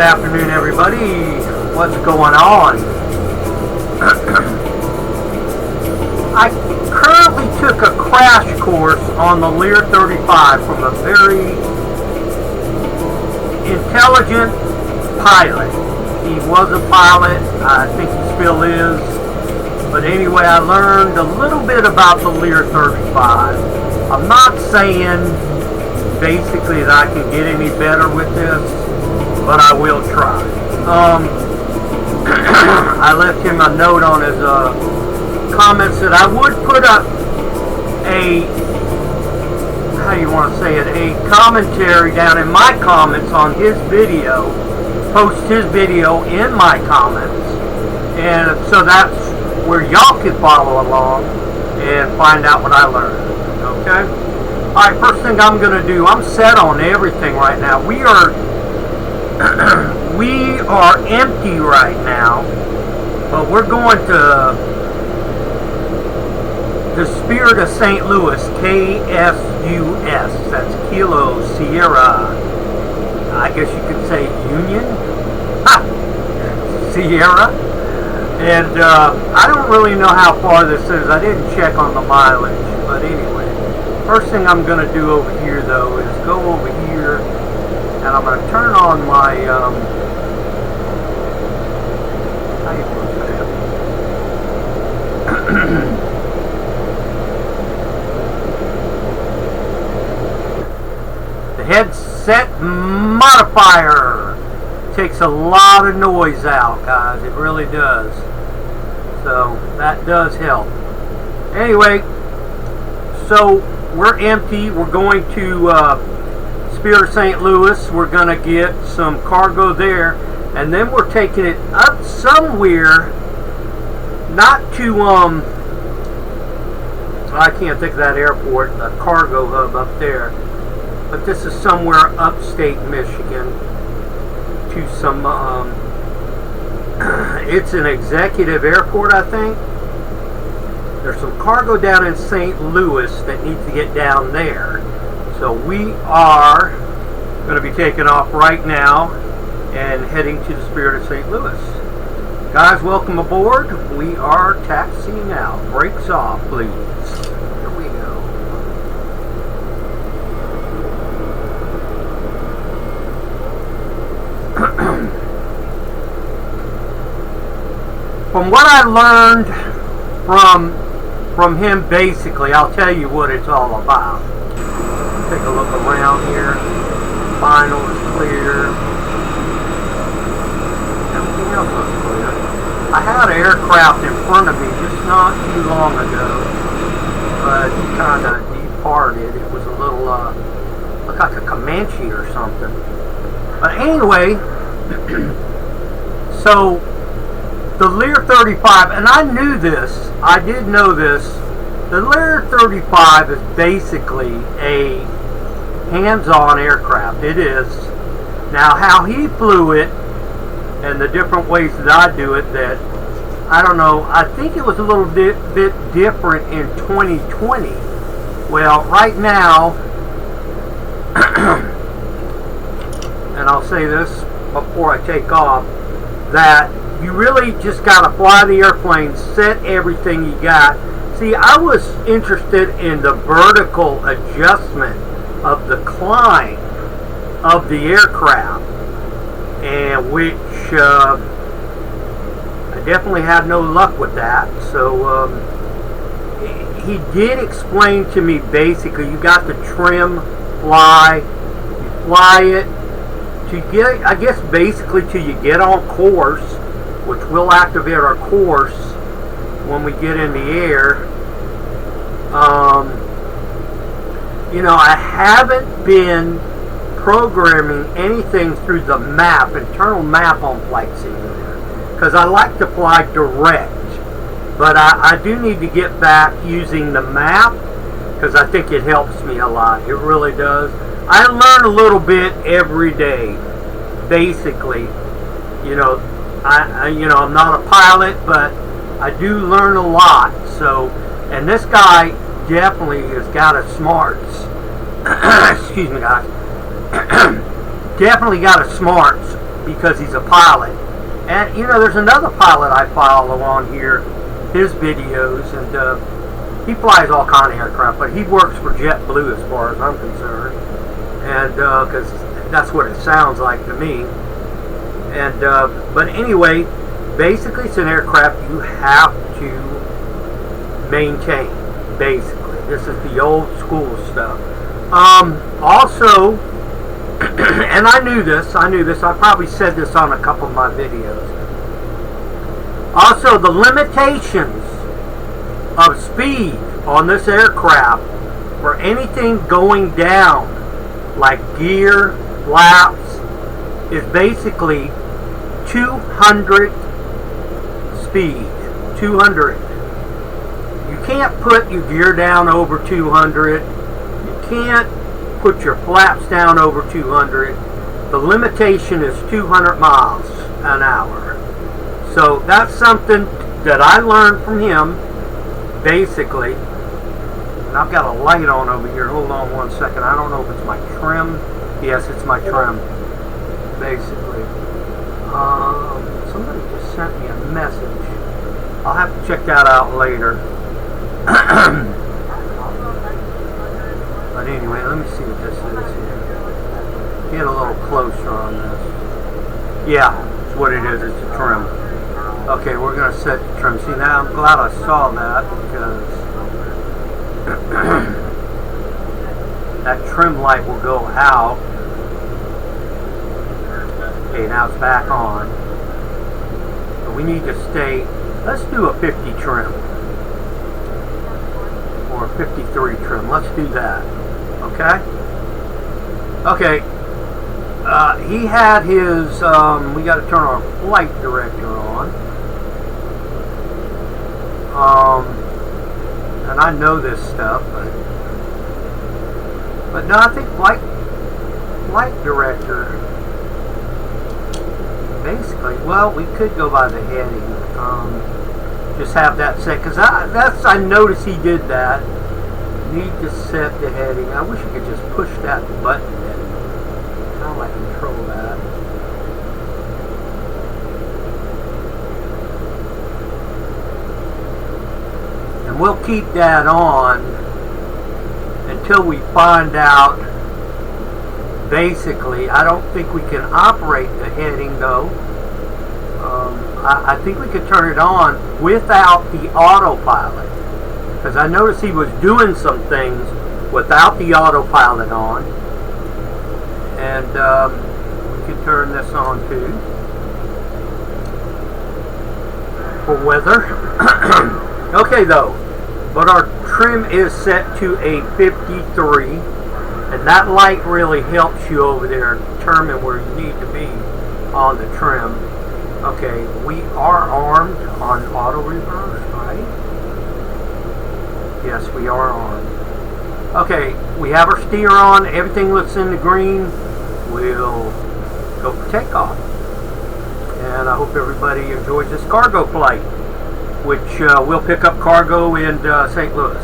afternoon, everybody. What's going on? I currently took a crash course on the Lear 35 from a very intelligent pilot. He was a pilot. I think he still is. But anyway, I learned a little bit about the Lear 35. I'm not saying basically that I can get any better with this, but I will try. I left him a note on his comments that I would put up a, how you want to say it, a commentary down in my comments on his video, post his video in my comments, and so that's where y'all can follow along and find out what I learned. Okay? Alright, first thing I'm going to do, I'm set on everything right now. We are empty right now, but we're going to the Spirit of St. Louis, KSUS. That's Kilo Sierra. I guess you could say Union? Ha! Sierra. And I don't really know how far this is. I didn't check on the mileage, but anyway. First thing I'm going to do over here, though, is go over here, and I'm going to turn on my, how you look at it? The headset modifier takes a lot of noise out, guys. It really does. So that does help. Anyway, so we're empty. We're going to Spirit of St. Louis. We're going to get some cargo there, and then we're taking it up somewhere, not to I can't think of that airport, the cargo hub up there, but this is somewhere upstate Michigan, to some it's an executive airport, I think. There's some cargo down in St. Louis that needs to get down there. So we are going to be taking off right now and heading to the Spirit of St. Louis. Guys, welcome aboard. We are taxiing out. Brakes off, please. Here we go. From what I learned from him, basically, I'll tell you what it's all about. Take a look around here. Vinyl is clear. Everything else was clear. I had an aircraft in front of me just not too long ago, but he kind of departed. It was a little, looked like a Comanche or something. But anyway, so the Lear 35, and I knew this, I did know this, the Lear 35 is basically a hands-on aircraft. It is. Now, how he flew it, and the different ways that I do it, that, I don't know, I think it was a little bit different in 2020. Well, right now, and I'll say this before I take off, that you really just got to fly the airplane, set everything you got. See, I was interested in the vertical adjustment of the climb of the aircraft, and which I definitely had no luck with that. So he did explain to me basically you got to trim, fly, you fly it to get, I guess basically till you get on course, which will activate our course when we get in the air. You know, I haven't been programming anything through the map, internal map on Flight Simulator, because I like to fly direct. But I do need to get back using the map, because I think it helps me a lot. It really does. I learn a little bit every day, basically. You know, I'm not a pilot, but I do learn a lot. So, and this guy definitely has got a smarts. Excuse me, guys. Definitely got a smarts because he's a pilot. And you know, there's another pilot I follow on here, his videos, and he flies all kind of aircraft, but he works for JetBlue as far as I'm concerned, and because that's what it sounds like to me. And but anyway, basically it's an aircraft you have to maintain. Basically, this is the old school stuff. Also, and I knew this, I probably said this on a couple of my videos. Also, the limitations of speed on this aircraft for anything going down, like gear, flaps, is basically 200 speed. 200. You can't put your gear down over 200. You can't put your flaps down over 200. The limitation is 200 miles an hour. So that's something that I learned from him, basically. And I've got a light on over here. Hold on one second. I don't know if it's my trim. Yes, it's my trim, basically. Somebody just sent me a message. I'll have to check that out later. But anyway, let me see what this is here. Get a little closer on this. Yeah, that's what it is. It's a trim. Okay, we're going to set the trim. See, now I'm glad I saw that, because that trim light will go out. Okay, now it's back on. But we need to stay. Let's do a 50 trim. Or a 53 trim. Let's do that. Okay? Okay. He had his, we got to turn our flight director on. And I know this stuff, but no, I think flight director, basically, well, we could go by the heading, just have that set, because I noticed he did that. Need to set the heading. I wish I could just push that button in. How do I control that? And we'll keep that on until we find out. Basically, I don't think we can operate the heading though. I think we could turn it on without the autopilot, because I noticed he was doing some things without the autopilot on. And we can turn this on too for weather. Okay though, but our trim is set to a 53, and that light really helps you over there determine where you need to be on the trim. Okay, we are armed on auto reverse, right? Yes, we are armed. Okay, we have our steer on. Everything looks in the green. We'll go for takeoff. And I hope everybody enjoys this cargo flight, which we'll pick up cargo in St. Louis.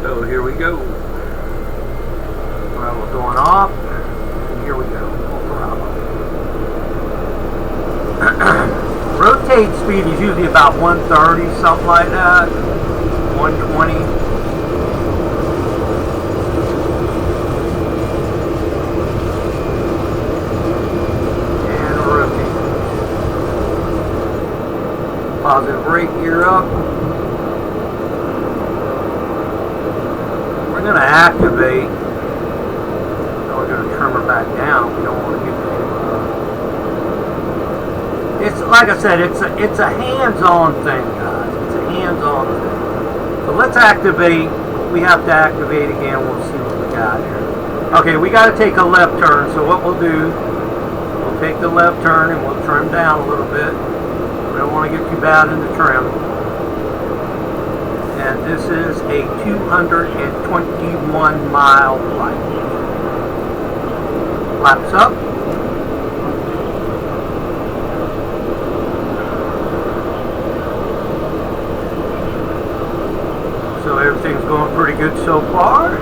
So here we go. Well, we're going off. And here we go. Rotate speed is usually about 130, something like that. 120. And rotate. Positive brake gear up. We're going to activate. So we're going to trim her back down. We don't want to get too. It's like I said. It's a hands-on thing, guys. It's a hands-on thing. So let's activate. We have to activate again. We'll see what we got here. Okay, we got to take a left turn. So what we'll do, we'll take the left turn and we'll trim down a little bit. We don't want to get too bad in the trim. And this is a 221 mile flight. Flaps up. So everything's going pretty good so far.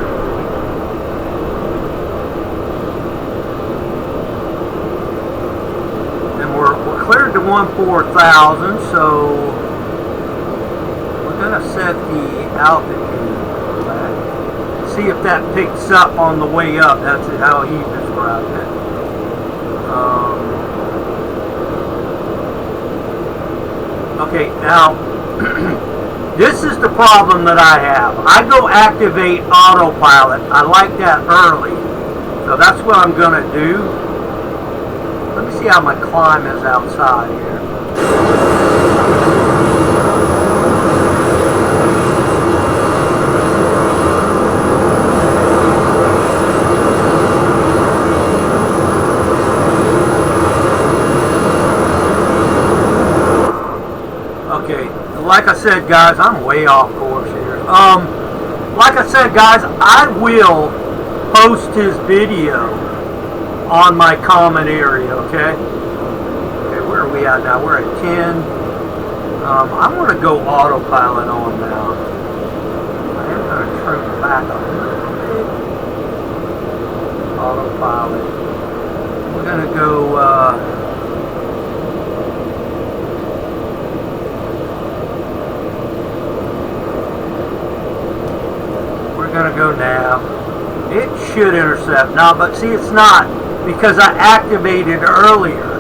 114,000, so we're going to set the altitude back. See if that picks up on the way up. That's how he described it. Okay, now this is the problem that I have. I go activate autopilot. I like that early, so that's what I'm going to do. Let me see how my climb is outside here. Okay, like I said, guys, I'm way off course here. Like I said, guys, I will post his video on my comment area, okay? Okay, where are we at now? We're at 10. I'm going to go autopilot on now. I am going to trim back a little bit. Autopilot. We're going to go, we're going to go nav. It should intercept now, but see, it's not, because I activated earlier.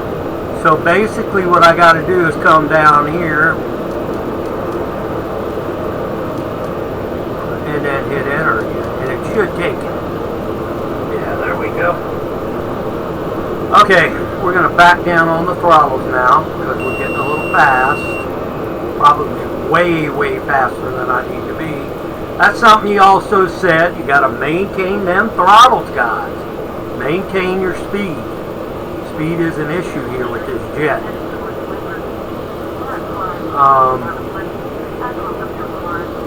So basically what I got to do is come down here and then hit enter again, and it should take it. Yeah, there we go. Okay, we're going to back down on the throttles now because we're getting a little fast. Probably way faster than I need to be. That's something he also said. You got to maintain them throttles, guys. Maintain your speed. Speed is an issue here with this jet.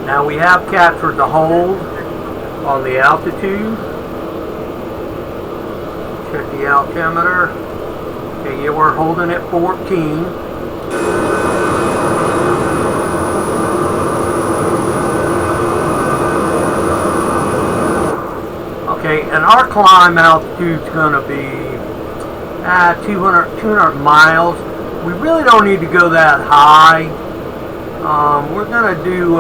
Now we have captured the hold on the altitude. Check the altimeter. Okay, yeah, we're holding at 14. Okay, and our climb altitude is going to be 200 miles. We really don't need to go that high. We're going to do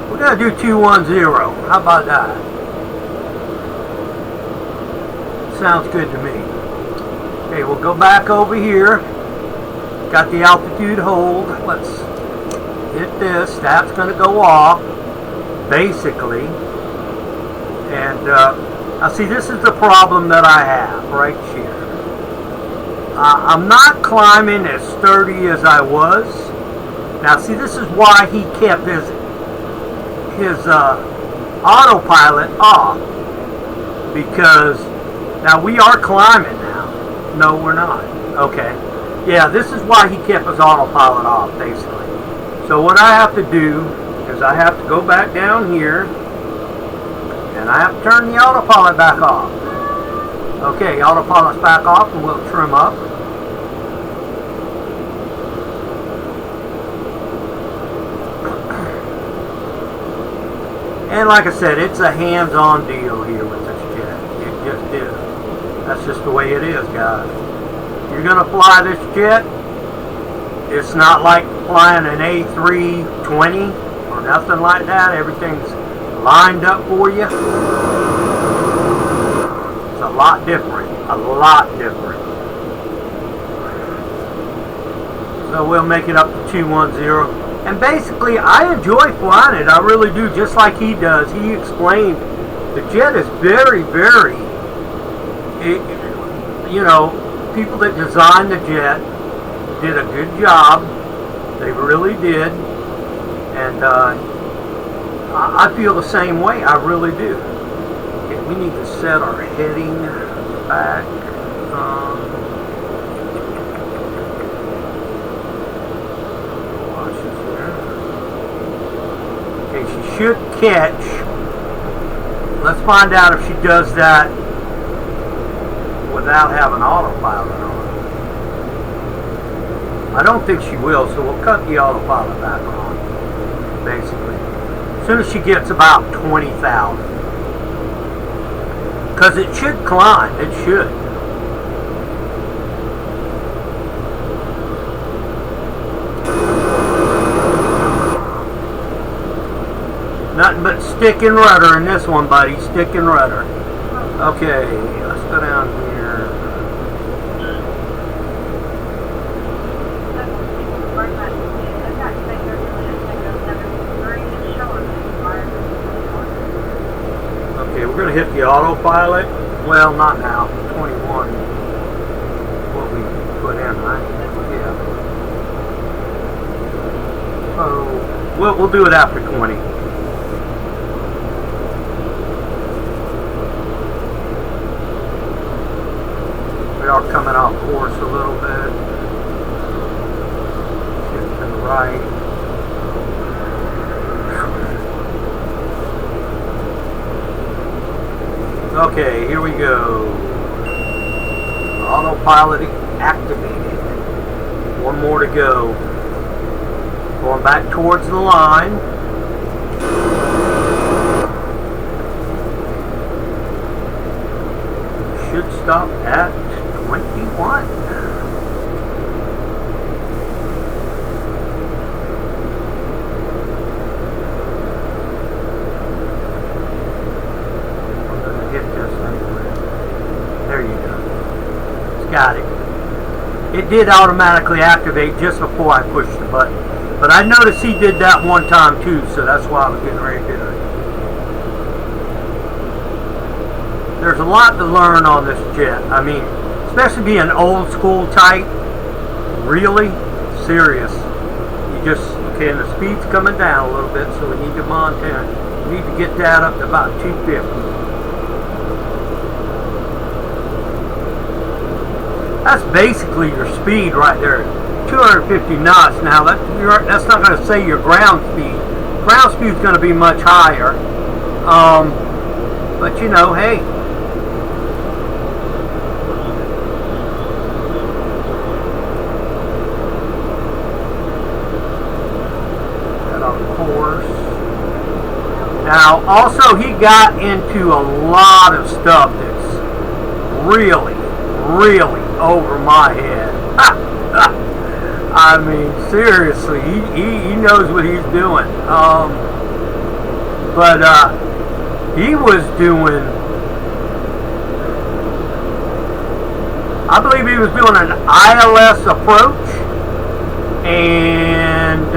we're going to do 210. How about that? Sounds good to me. Okay, we'll go back over here. Got the altitude hold. Let's hit this. That's going to go off, basically. And now see, this is the problem that I have right here. I'm not climbing as sturdy as I was. Now see, this is why he kept his autopilot off, because now we are climbing now. No, we're not. Okay. Yeah, this is why he kept his autopilot off, basically. So what I have to do is I have to go back down here and I have to turn the autopilot back off. Okay, autopilot's back off, and we'll trim up. And like I said, it's a hands-on deal here with this jet. It just is. That's just the way it is, guys. You're going to fly this jet. It's not like flying an A320 or nothing like that. Everything's lined up for you. It's a lot different. A lot different. So we'll make it up to 210. And basically, I enjoy flying it. I really do, just like he does. He explained the jet is very, you know, people that designed the jet did a good job. They really did. And I feel the same way. I really do. Okay, we need to set our heading back. Watch this here. Okay, she should catch. Let's find out if she does that without having autopilot on. I don't think she will, so we'll cut the autopilot back on, basically. soon as she gets about 20,000. Because it should climb. It should. Nothing but stick and rudder in this one, buddy. Stick and rudder. Okay, let's go down here. Okay, we're going to hit the autopilot. Well, not now. 21. What we put in, right? Yeah. Oh, we'll do it after 20. We are coming off course a little bit. Shift to the right. Okay, here we go. Autopilot activated. One more to go. Going back towards the line. Should stop at 21. Got it. It did automatically activate just before I pushed the button. But I noticed he did that one time too, so that's why I was getting ready to do it. There's a lot to learn on this jet. I mean, especially being old school type, really serious. You just, okay, and the speed's coming down a little bit, so we need to Montana. We need to get that up to about 250. That's basically your speed right there, 250 knots. Now that's not going to say your ground speed. Ground speed is going to be much higher, but you know, hey. Got on course. Now, also he got into a lot of stuff that's really over my head. I mean, seriously, he knows what he's doing. But he was doing, I believe he was doing an ILS approach, and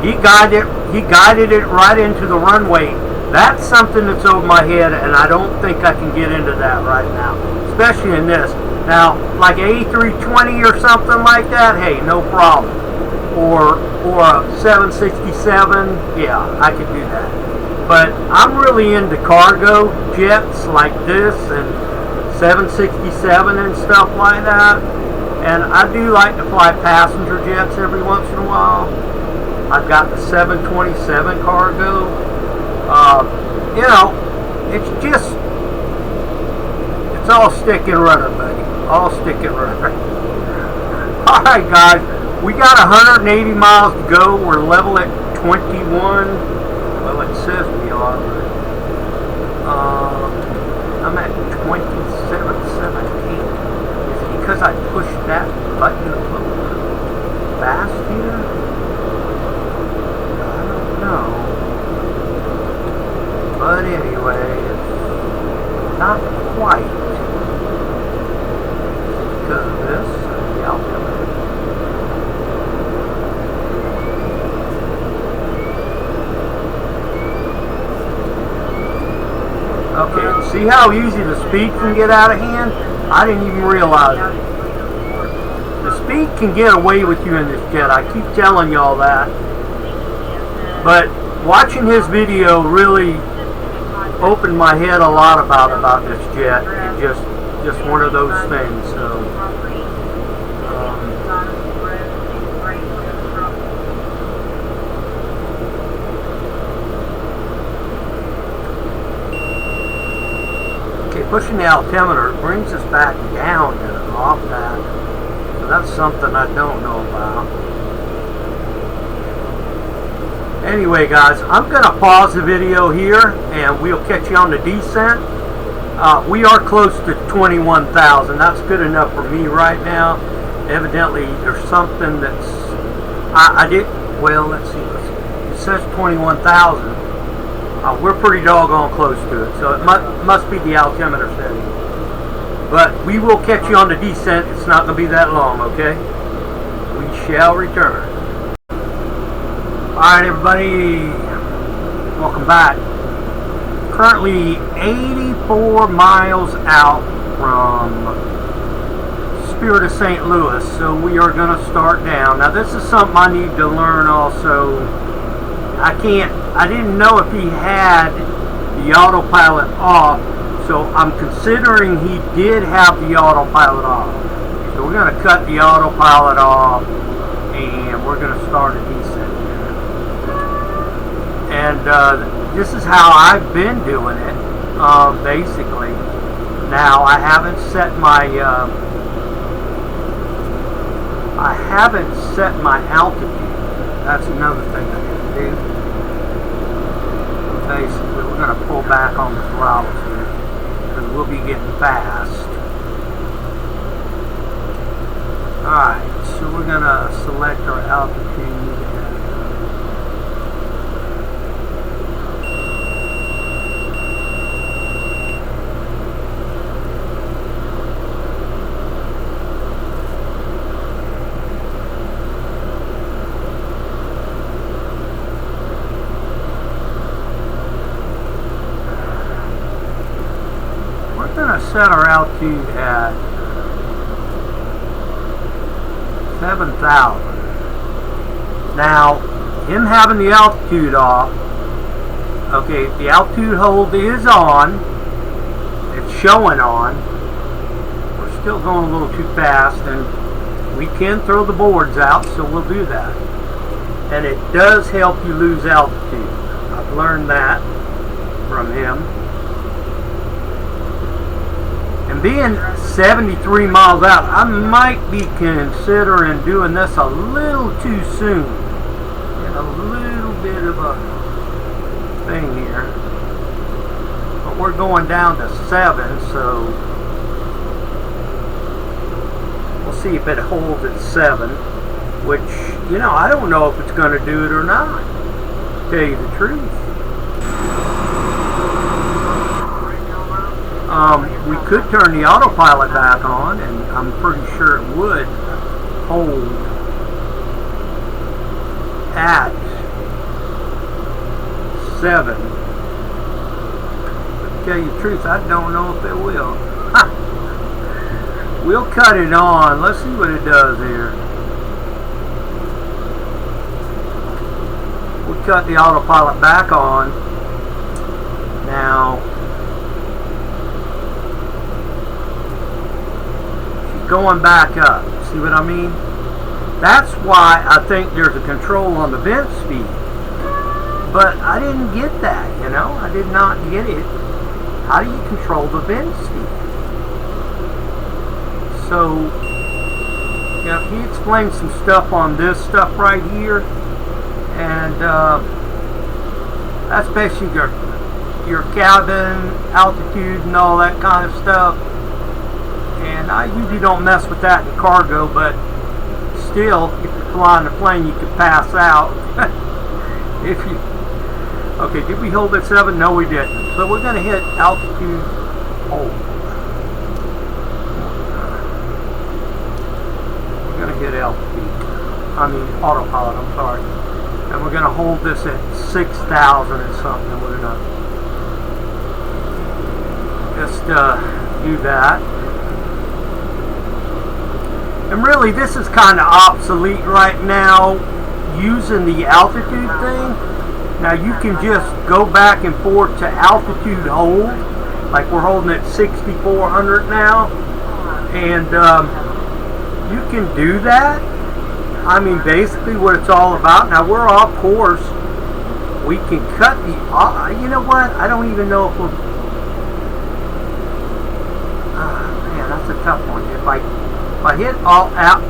he guided it right into the runway. That's something that's over my head, and I don't think I can get into that right now, especially in this. Now, like an A320 or something like that, hey, no problem. Or a 767, yeah, I could do that. But I'm really into cargo jets like this and 767 and stuff like that. And I do like to fly passenger jets every once in a while. I've got the 727 cargo. You know, it's just, it's all stick and rudder, buddy. All stick and rudder. Alright, guys, we got 180 miles to go. We're level at 21. Well, it says we are, but I'm at 27.78. Is it because I pushed that button a little fast here? I don't know. But anyway, it's not quite because of this. The altimeter. Okay, see how easy the speed can get out of hand? I didn't even realize it. The speed can get away with you in this jet. I keep telling y'all that. But watching his video really opened my head a lot about this jet. And just one of those things. So okay, pushing the altimeter brings us back down and off that. So that's something I don't know about. Anyway, guys, I'm going to pause the video here, and we'll catch you on the descent. We are close to 21,000. That's good enough for me right now. Evidently, there's something that's... I did... Well, let's see. It says 21,000. We're pretty doggone close to it, so it must be the altimeter setting. But we will catch you on the descent. It's not going to be that long, okay? We shall return. Alright, everybody. Welcome back. Currently 84 miles out from Spirit of St. Louis, so we are going to start down. Now, this is something I need to learn also. I didn't know if he had the autopilot off, so I'm considering he did have the autopilot off. So we're going to cut the autopilot off, and we're going to start a descent here. And this is how I've been doing it, basically. Now, I haven't set my altitude. That's another thing I can do. Basically, we're going to pull back on the throttles here, because we'll be getting fast. Alright, so we're going to select our altitude. Set our altitude at 7,000. Now, him having the altitude off, okay, the altitude hold is on, it's showing on, we're still going a little too fast, and we can throw the boards out, so we'll do that. And it does help you lose altitude. I've learned that from him. And being 73 miles out, I might be considering doing this a little too soon. And a little bit of a thing here. But we're going down to 7, so we'll see if it holds at 7. Which, you know, I don't know if it's going to do it or not, to tell you the truth. We could turn the autopilot back on, and I'm pretty sure it would hold at 7. But to tell you the truth, I don't know if it will. We'll cut it on. Let's see what it does here. We'll cut the autopilot back on. Now, going back up. See what I mean? That's why I think there's a control on the vent speed. But I didn't get that, you know? I did not get it. How do you control the vent speed? So, yeah, he explained some stuff on this stuff right here. And that's basically your cabin, altitude, and all that kind of stuff. And I usually don't mess with that in cargo, but still, if you're flying a plane, you could pass out. If you... Okay, did we hold at 7? No, we didn't. So we're going to hit altitude hold. We're going to hit altitude. I mean, autopilot, I'm sorry. And we're going to hold this at 6,000 and something. We're going to just do that. And really, this is kind of obsolete right now, using the altitude thing. Now, you can just go back and forth to altitude hold, like we're holding at 6,400 now, and you can do that. I mean, basically what it's all about. Now, we're off course. We can cut the... you know what? I don't even know if we'll... man, that's a tough one. If I hit all out,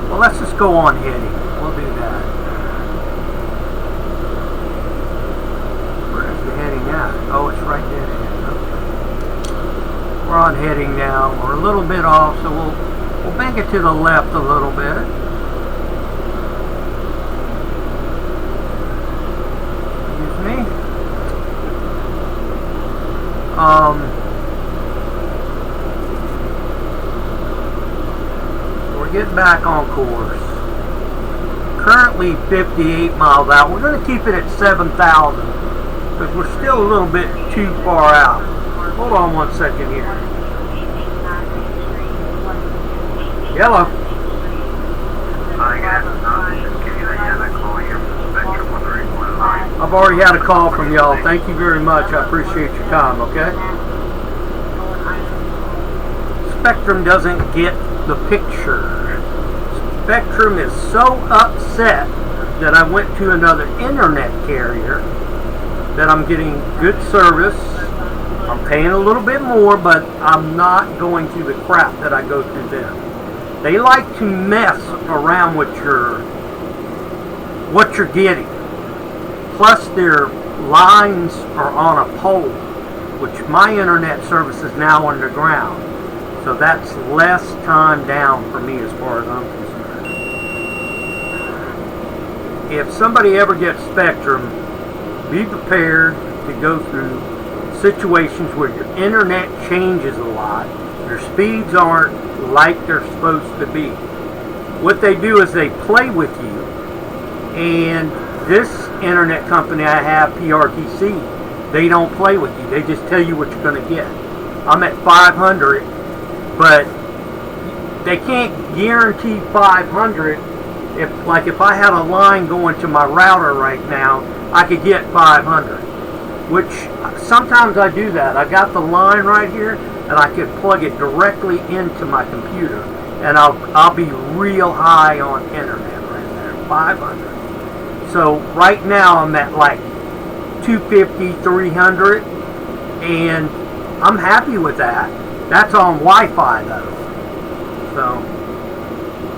well, let's just go on hitting. We'll do that. on heading now. We're a little bit off, so we'll bank it to the left a little bit. Excuse me. We're getting back on course. Currently 58 miles out. We're going to keep it at 7,000 because we're still a little bit too far out. Hold on one second here. Yellow. I've already had a call from y'all. Thank you very much. I appreciate your time, okay? Spectrum doesn't get the picture. Spectrum is so upset that I went to another internet carrier that I'm getting good service. I'm paying a little bit more, but I'm not going through the crap that I go through them. They like to mess around with what you're getting. Plus their lines are on a pole, which my internet service is now underground. So that's less time down for me as far as I'm concerned. If somebody ever gets Spectrum, be prepared to go through situations where your internet changes a lot, your speeds aren't like they're supposed to be. What they do is they play with you, and this internet company I have, PRTC, they don't play with you. They just tell you what you're going to get. I'm at 500, but they can't guarantee 500. If I had a line going to my router right now, I could get 500, which sometimes I do that. I got the line right here, and I could plug it directly into my computer, and I'll be real high on internet right there, 500. So right now I'm at like 250, 300, and I'm happy with that. That's on Wi-Fi though. So,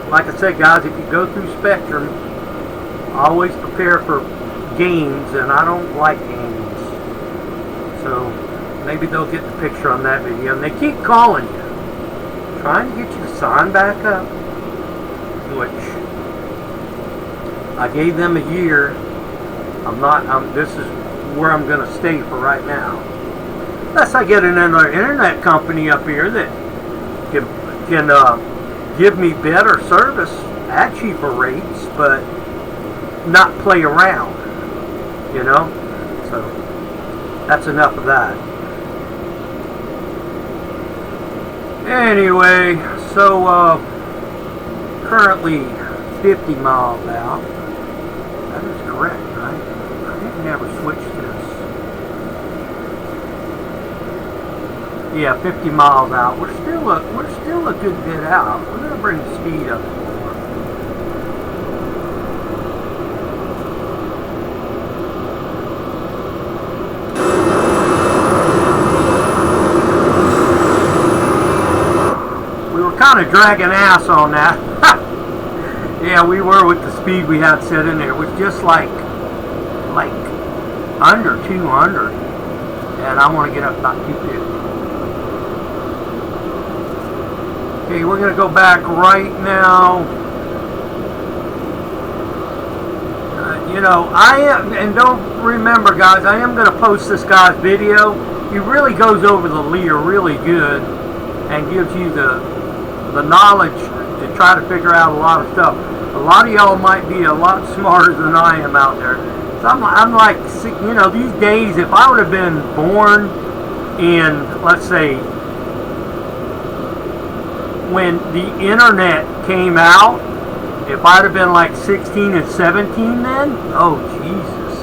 like I said, guys, if you go through Spectrum, always prepare for games, and I don't like games. So maybe they'll get the picture on that video. And they keep calling you, trying to get you to sign back up, which I gave them a year. This is where I'm going to stay for right now. Unless I get another internet company up here that can give me better service at cheaper rates, but not play around, you know? So that's enough of that. Anyway, so currently 50 miles out. That is correct, right? I didn't ever switch this. Yeah, 50 miles out. We're still a good bit out. We're going to bring the speed up a little more. We were kind of dragging ass on that. Yeah, we were with the speed we had set in there. It was just like under 200, and I want to get up about 250. Okay, we're going to go back right now. You know, I am, and don't remember, guys, I am going to post this guy's video. He really goes over the Lear really good and gives you the knowledge to try to figure out a lot of stuff. A lot of y'all might be a lot smarter than I am out there. So I'm like, you know, these days, if I would have been born in, let's say, when the internet came out, if I'd have been like 16 and 17 then, oh Jesus,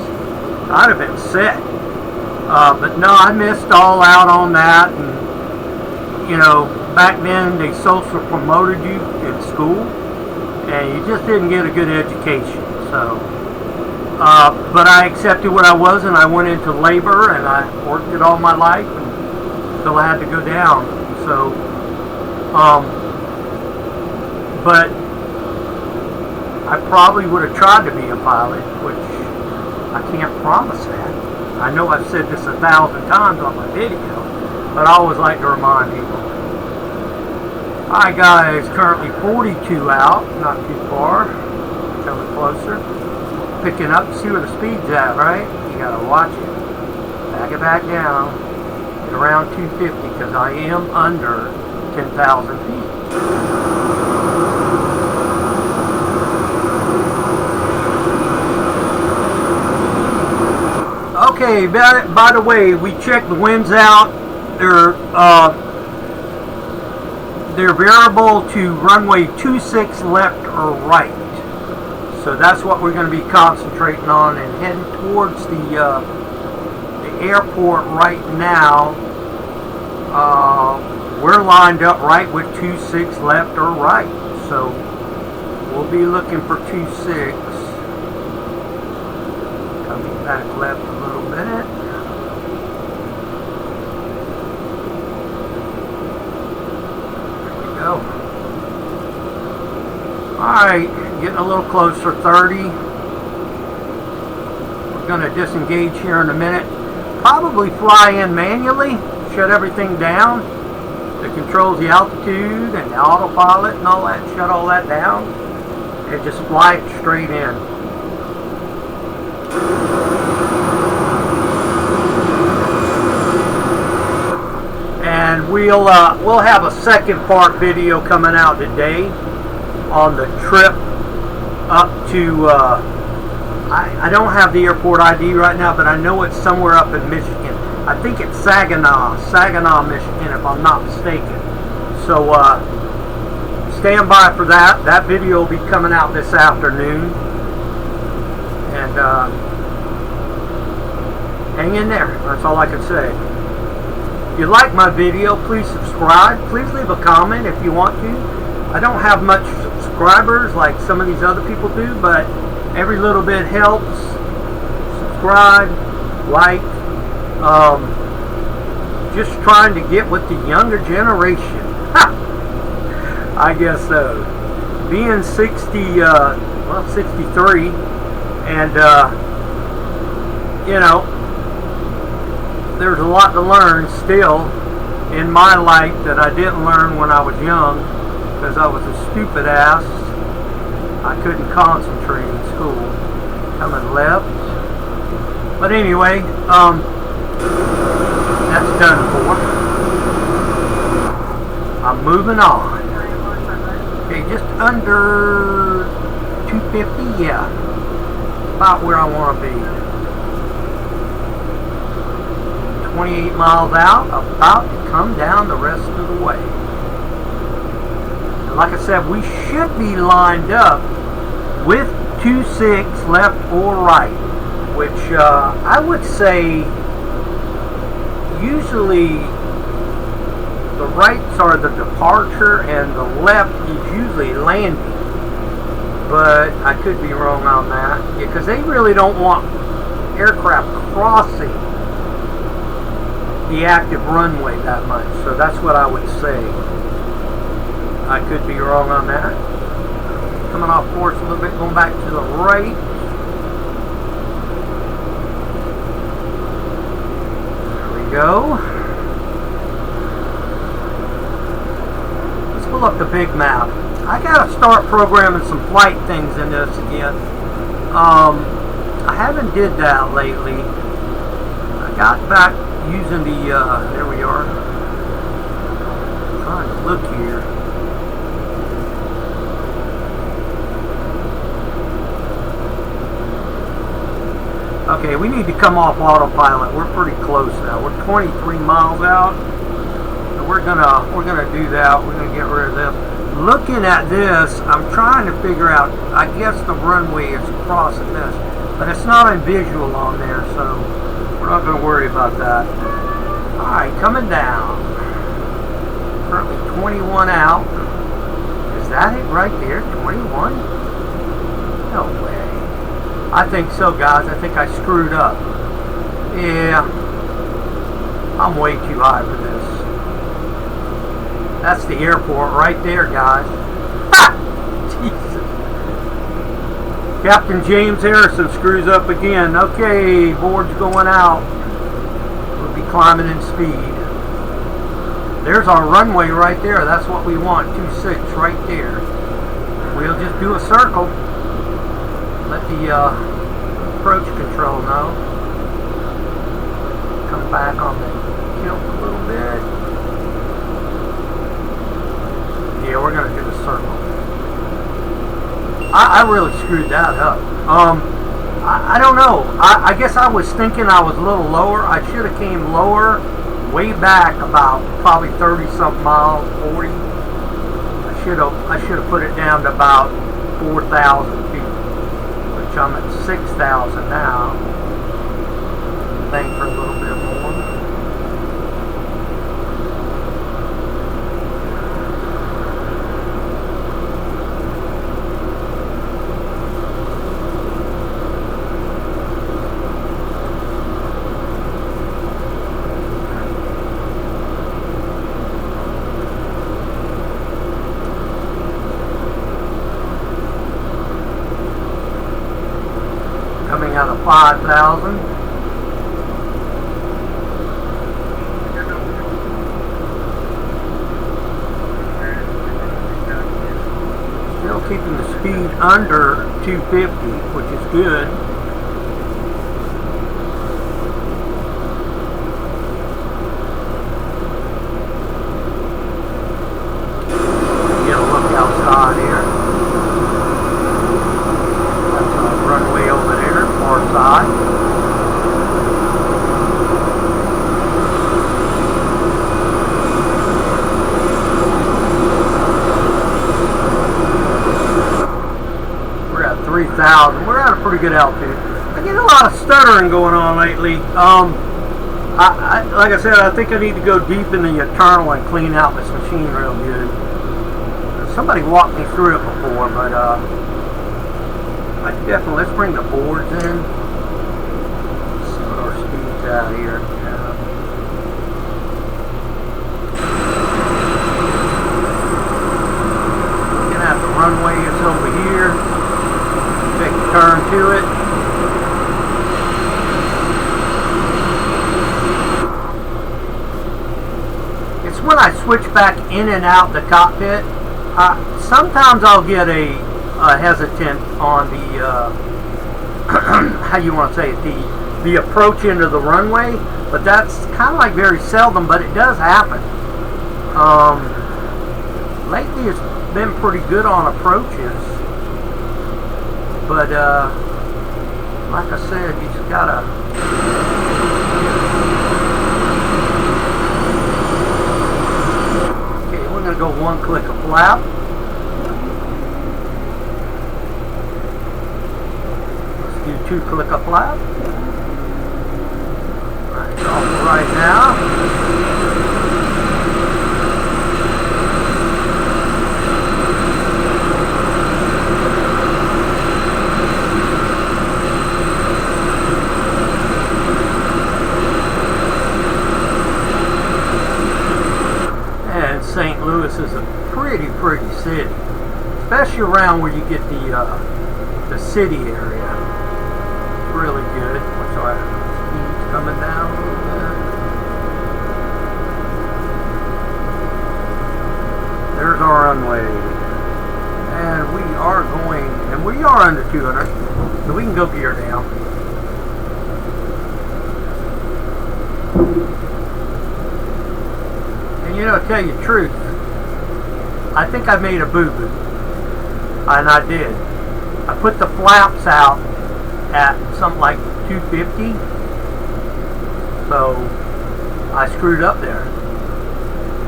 I'd have been set. But no, I missed all out on that. And you know, back then they social promoted you in school, and you just didn't get a good education. So, but I accepted what I was, and I went into labor, and I worked it all my life, and still had to go down. So. But I probably would have tried to be a pilot, which I can't promise that. I know I've said this 1,000 times on my video, but I always like to remind people. Alright guys, currently 42 out, not too far. Coming closer. Picking up to see where the speed's at, right? You gotta watch it. Back it back down. Get around 250 because I am under 10,000 feet. Okay, by the way, we checked the winds out. They're variable to runway 26 left or right. So that's what we're going to be concentrating on and heading towards the airport right now. We're lined up right with 26 left or right. So we'll be looking for 26. Coming back left a little bit. Alright, getting a little closer, 30. We're going to disengage here in a minute. Probably fly in manually, shut everything down. That controls the altitude and the autopilot and all that, shut all that down. And just fly it straight in. And we'll have a second part video coming out today on the trip up to, I don't have the airport ID right now, but I know it's somewhere up in Michigan. I think it's Saginaw, Michigan, if I'm not mistaken. So stand by for that. That video will be coming out this afternoon. And hang in there. That's all I can say. If you like my video, please subscribe. Please leave a comment if you want to. I don't have much subscribers like some of these other people do, but every little bit helps. Subscribe, like, just trying to get with the younger generation. I guess so. Being 63, and you know, there's a lot to learn still in my life that I didn't learn when I was young, because I was a stupid ass. I couldn't concentrate in school. Coming left. But anyway, that's done for. I'm moving on. Okay, just under 250, yeah. About where I want to be. 28 miles out, about to come down the rest of the way. And like I said, we should be lined up with 26 left or right, which I would say usually the rights are the departure and the left is usually landing. But I could be wrong on that, because they really don't want aircraft crossing the active runway that much. So that's what I would say. I could be wrong on that. Coming off course a little bit, going back to the right. There we go. Let's pull up the big map. I gotta start programming some flight things in this again. I haven't did that lately. I got back using the, there we are. I'm trying to look here. Okay, we need to come off autopilot. We're pretty close now. We're 23 miles out. So we're gonna do that. We're gonna get rid of this. Looking at this, I'm trying to figure out, I guess the runway is crossing this, but it's not in visual on there, so we're not going to worry about that. Alright, coming down. Currently 21 out. Is that it right there? 21? No way. I think so, guys. I think I screwed up. Yeah. I'm way too high for this. That's the airport right there, guys. Ha! Jesus. Captain James Harrison screws up again. Okay, board's going out. We'll be climbing in speed. There's our runway right there. That's what we want. 26 right there. We'll just do a circle. Let the approach control know. Come back on the kilt a little bit. Yeah, we're gonna do the circle. I really screwed that up. I don't know. I guess I was thinking I was a little lower. I should have came lower, way back about probably 30 something miles, 40. I should have put it down to about 4,000 feet, which I'm at 6,000 now. Bank for a little bit more. Coming out of 5,000. Still keeping the speed under 250, which is good. Get a look outside here. That's a runway over there, far side. We're at 3,000. We're at a pretty good altitude. I get a lot of stuttering going on lately. Like I said, I think I need to go deep in the Eternal and clean out this machine real good. Somebody walked me through it before, but I definitely, let's bring the boards in. Let's see what our speed's out here. Looking at the runway, it's over here. Take a turn to it. It's when I switch back in and out the cockpit. Sometimes I'll get a hesitant on the how you want to say it, the approach into the runway, but that's kind of like very seldom, but it does happen. Lately it's been pretty good on approaches, but like I said, you just gotta we're going to go one click of flap. Let's do two click of flap. Right, off right now. St. Louis is a pretty city, especially around where you get the city area. It's really good. What's our speed's coming down a little bit. There's our runway, and we are going, and we are under 200, so we can go gear down. You know, to tell you the truth, I think I made a boo-boo, and I did. I put the flaps out at something like 250, so I screwed up there.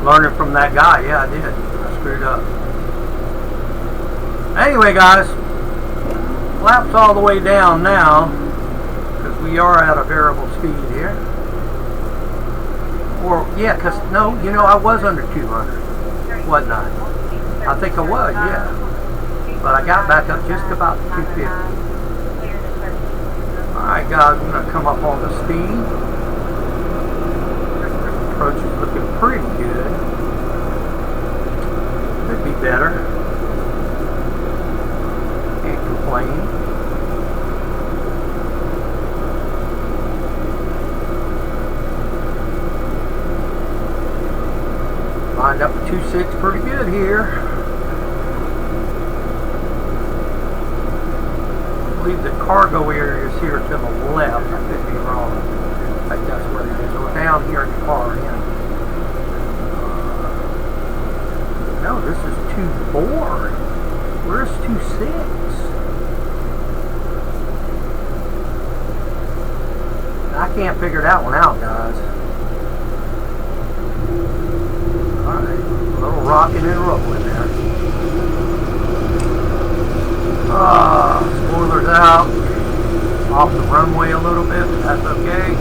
Learning from that guy, yeah, I did. I screwed up. Anyway, guys, flaps all the way down now, because we are at a variable speed here. Or, yeah, because, no, you know, I was under 200, wasn't I? I think I was, yeah. But I got back up just about 250. Alright, guys, I'm going to come up on the speed. Approach is looking pretty good. Could be better. Can't complain. Got the 2.6 pretty good here. I believe the cargo area is here to the left. I could be wrong. I think that's where it is. We're down here at the far end. No, this is 2.4. Where's 2.6? I can't figure that one out, guys. Alright, a little rocking and rolling there. Spoilers out. Off the runway a little bit, but that's okay.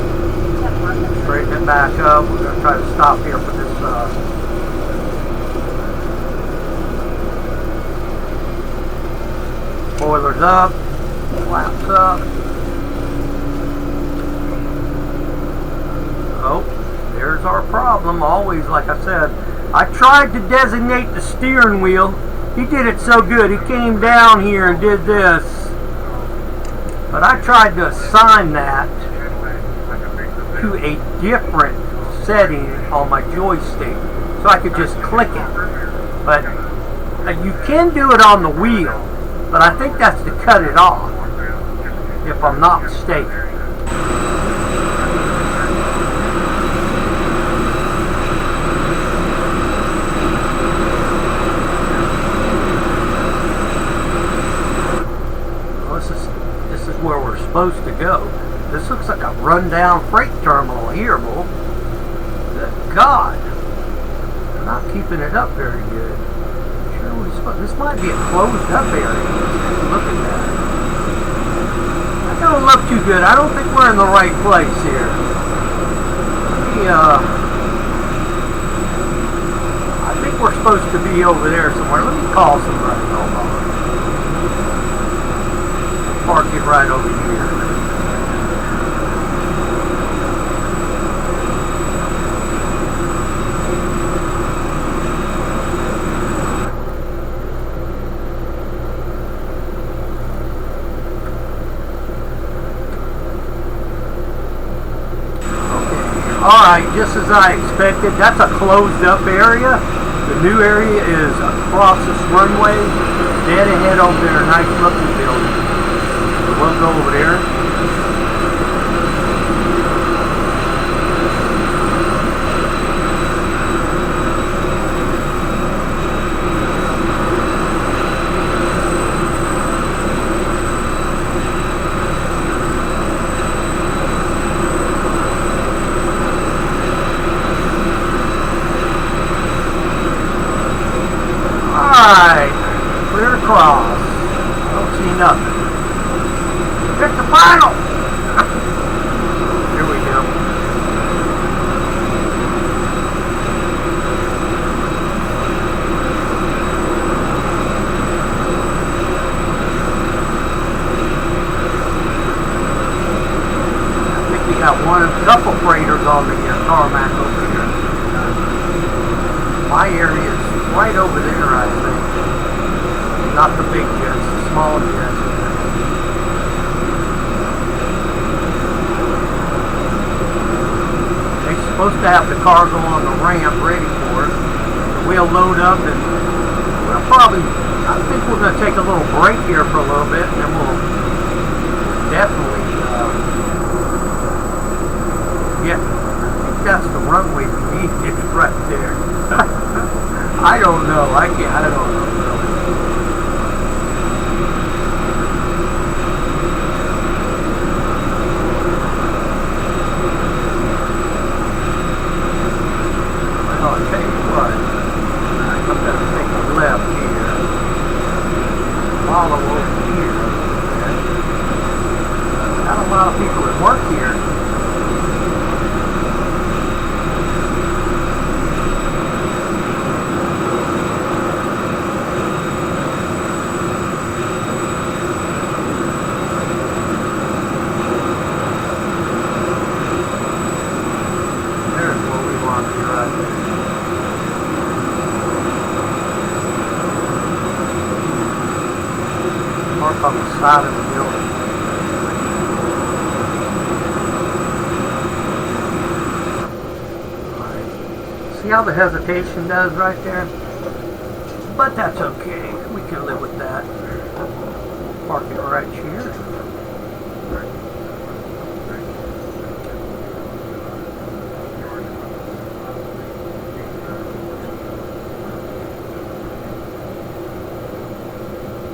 Straighten it back up. We're going to try to stop here for this spoilers up, flaps up. Oh, there's our problem. Always, like I said, I tried to designate the steering wheel. He did it so good. He came down here and did this. But I tried to assign that to a different setting on my joystick so I could just click it. But you can do it on the wheel, but I think that's to cut it off, if I'm not mistaken. This is where we're supposed to go. This looks like a rundown freight terminal here, bull. Good God. They're not keeping it up very good. This might be a closed up area. Look at that. That don't look too good. I don't think we're in the right place here. I think we're supposed to be over there somewhere. Let me call somebody. Hold on. Park it right over here. Alright, just as I expected, that's a closed up area. The new area is across this runway, dead ahead over there, a nice looking building. So we'll go over there. Alright, clear across. I don't see nothing. Check the final! Here we go. I think we got a couple freighters on the tarmac over here. My area is right over there, I think. Not the big jets, the small jets. They're supposed to have the cargo on the ramp ready for us. We'll load up and we'll probably, I think we're going to take a little break here for a little bit and then we'll definitely, I think that's the runway we need. It's right there. I don't know. I don't know. Well, I'll tell you what. I'm going to take a left here. Follow over here. Okay. Got a lot of people that work here. On the side of the building. Alright, See how the hesitation does right there? But that's okay. We can live with that. Park it right here.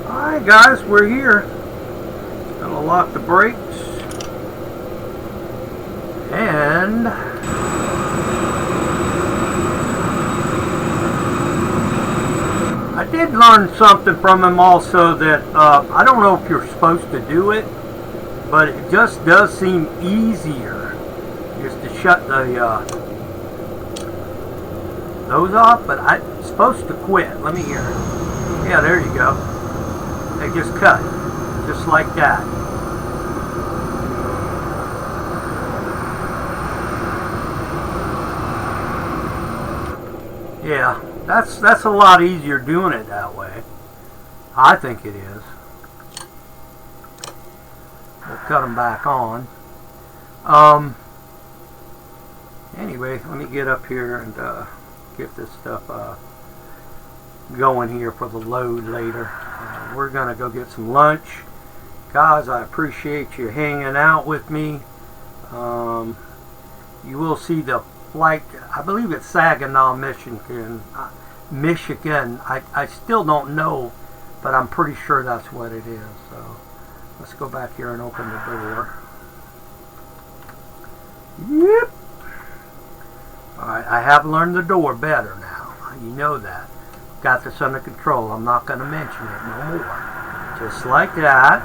Alright guys, we're here. Gonna lock the brakes. And I did learn something from him also that I don't know if you're supposed to do it, but it just does seem easier just to shut the those off, but I'm supposed to quit. Let me hear it. Yeah, there you go. They just cut, just like that. Yeah, that's a lot easier doing it that way. I think it is. We'll cut them back on. Anyway, let me get up here and get this stuff going here for the load later. We're gonna go get some lunch. Guys, I appreciate you hanging out with me. You will see the flight, I believe it's Saginaw, Michigan. I still don't know, but I'm pretty sure that's what it is. So let's go back here and open the door. Yep. Alright, I have learned the door better now. You know that. Got this under control. I'm not going to mention it no more. Just like that,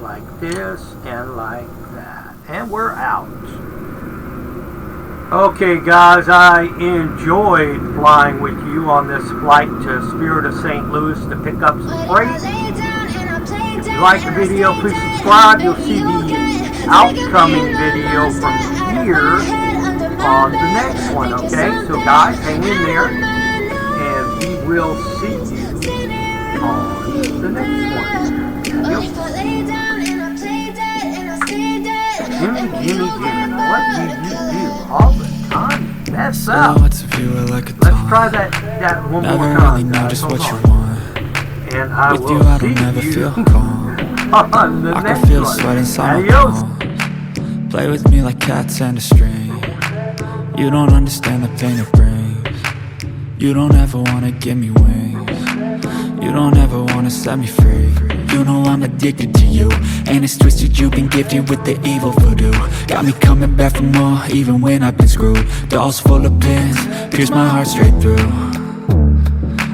like this, and like that. And we're out. Okay guys, I enjoyed flying with you on this flight to Spirit of St. Louis to pick up some freight. If you like the video, please subscribe. You'll see the outcoming video from here on the next one, okay? So guys, hang in there, and we will see you on the next one. Jimmy, what do you do all the time? Mess up. Let's try that one more time, guys. Hold on. And I will see you on the next one. Adios. Play with me like cats and a string. You don't understand the pain it brings. You don't ever wanna give me wings. You don't ever wanna set me free. You know I'm addicted to you, and it's twisted, you've been gifted with the evil voodoo. Got me coming back for more, even when I've been screwed. Dolls full of pins, pierce my heart straight through.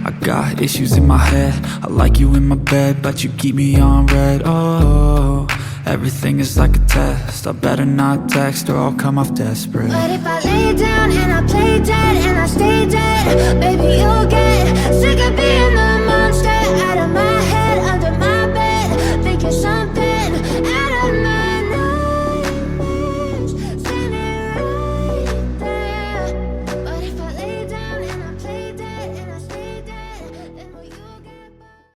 I got issues in my head, I like you in my bed, but you keep me on red. Oh, everything is like a test, I better not text or I'll come off desperate. But if I lay down and I play dead and I stay dead, baby, you'll get sick of being the